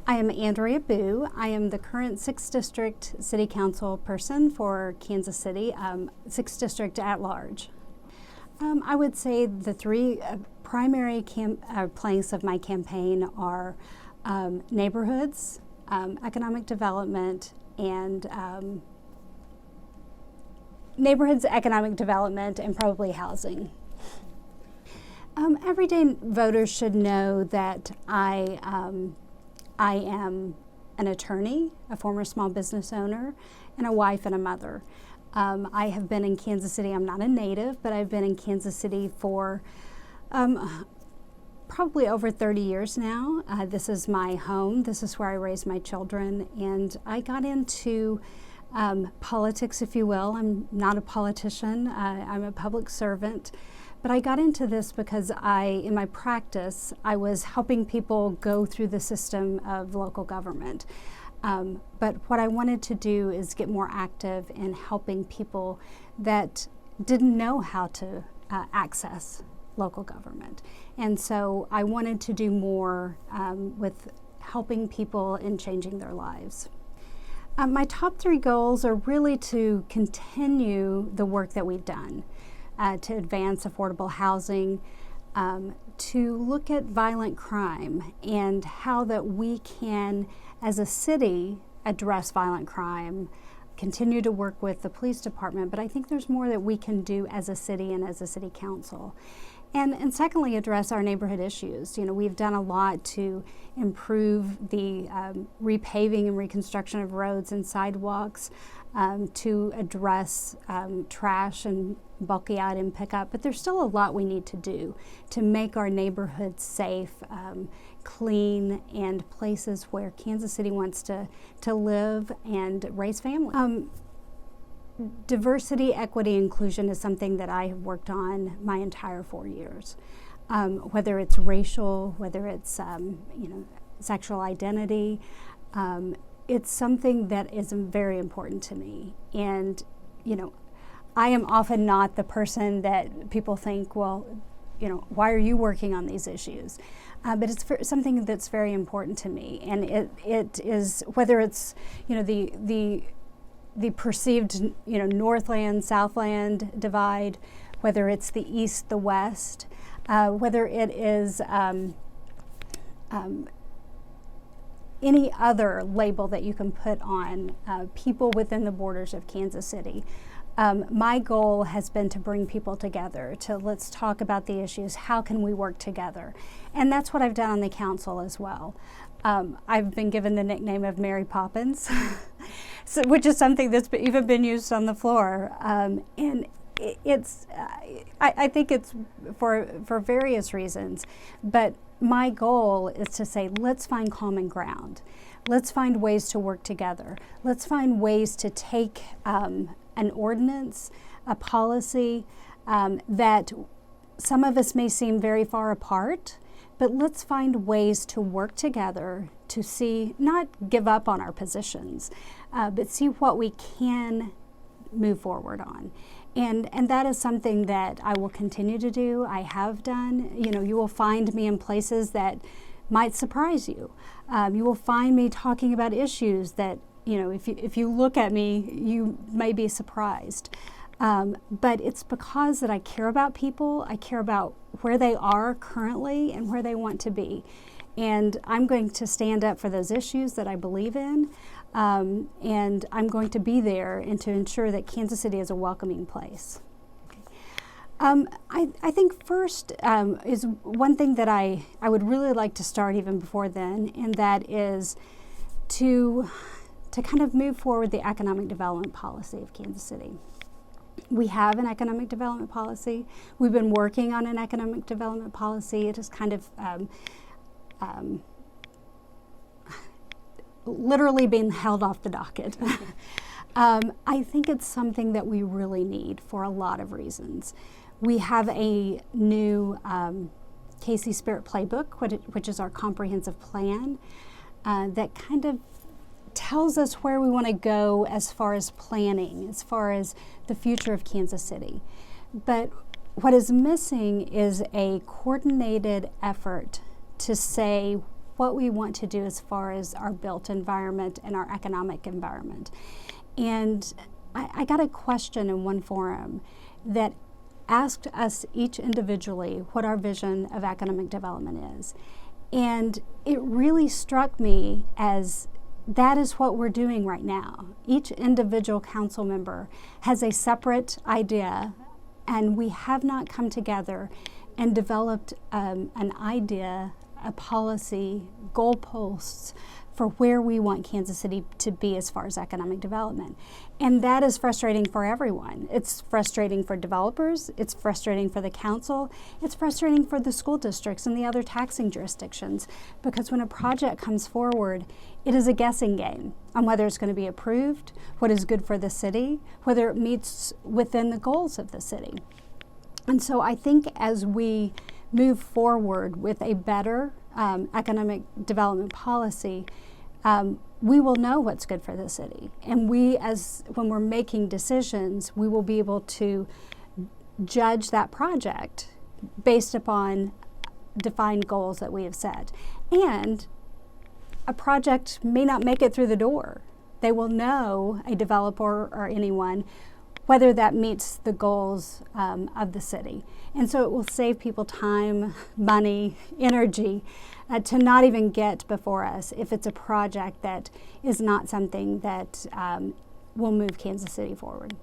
I am Andrea Bough. I am the current 6th District City Council person for Kansas City, 6th District at large. I would say the three primary planks of my campaign are neighborhoods, economic development, and probably housing. Everyday voters should know that I am an attorney, a former small business owner, and a wife and a mother. I have been in Kansas City. I'm not a native, but I've been in Kansas City for probably over 30 years now. This is my home. This is where I raised my children, and I got into politics, if you will. I'm not a politician. I'm a public servant. But I got into this because in my practice, I was helping people go through the system of local government. But what I wanted to do is get more active in helping people that didn't know how to access local government. And so I wanted to do more with helping people and changing their lives. My top three goals are really to continue the work that we've done. To advance affordable housing, to look at violent crime and how that we can, as a city, address violent crime, continue to work with the police department, but I think there's more that we can do as a city and as a city council. And secondly, address our neighborhood issues. You know, we've done a lot to improve the repaving and reconstruction of roads and sidewalks, to address trash and bulky item pickup, but there's still a lot we need to do to make our neighborhoods safe, clean, and places where Kansas City wants to live and raise families. Diversity, equity, inclusion is something that I have worked on my entire 4 years. Whether it's racial, whether it's sexual identity, it's something that is very important to me. And I am often not the person that people think, well, why are you working on these issues? But it's something that's very important to me, and it is, whether it's the perceived Northland, Southland divide, whether it's the East, the West, whether it is any other label that you can put on people within the borders of Kansas City. My goal has been to bring people together, to let's talk about the issues, how can we work together? And that's what I've done on the council as well. I've been given the nickname of Mary Poppins, which is something that's even been used on the floor. And I think it's for various reasons, but my goal is to say, let's find common ground. Let's find ways to work together. Let's find ways to take an ordinance, a policy that some of us may seem very far apart, but let's find ways to work together to see, not give up on our positions, but see what we can move forward on. And that is something that I will continue to do. I have done. You will find me in places that might surprise you. You will find me talking about issues that, if you look at me, you may be surprised. But it's because that I care about people. I care about where they are currently and where they want to be. And I'm going to stand up for those issues that I believe in. And I'm going to be there and to ensure that Kansas City is a welcoming place. I think first is one thing that I would really like to start even before then, and that is to kind of move forward the economic development policy of Kansas City. We have an economic development policy. We've been working on an economic development policy. It is kind of literally being held off the docket. I think it's something that we really need for a lot of reasons. We have a new KC Spirit Playbook, which is our comprehensive plan, that kind of tells us where we want to go as far as planning, as far as the future of Kansas City. But what is missing is a coordinated effort to say what we want to do as far as our built environment and our economic environment. And I got a question in one forum that asked us each individually what our vision of economic development is. And it really struck me as that is what we're doing right now. Each individual council member has a separate idea, and we have not come together and developed an idea, a policy, goalposts for where we want Kansas City to be as far as economic development. And that is frustrating for everyone. It's frustrating for developers, it's frustrating for the council, it's frustrating for the school districts and the other taxing jurisdictions, because when a project comes forward, it is a guessing game on whether it's going to be approved, what is good for the city, whether it meets within the goals of the city. And so I think as we move forward with a better economic development policy, we will know what's good for the city. And when we're making decisions, we will be able to judge that project based upon defined goals that we have set. And a project may not make it through the door. They will know, a developer or anyone, whether that meets the goals of the city. And so it will save people time, money, energy to not even get before us if it's a project that is not something that will move Kansas City forward.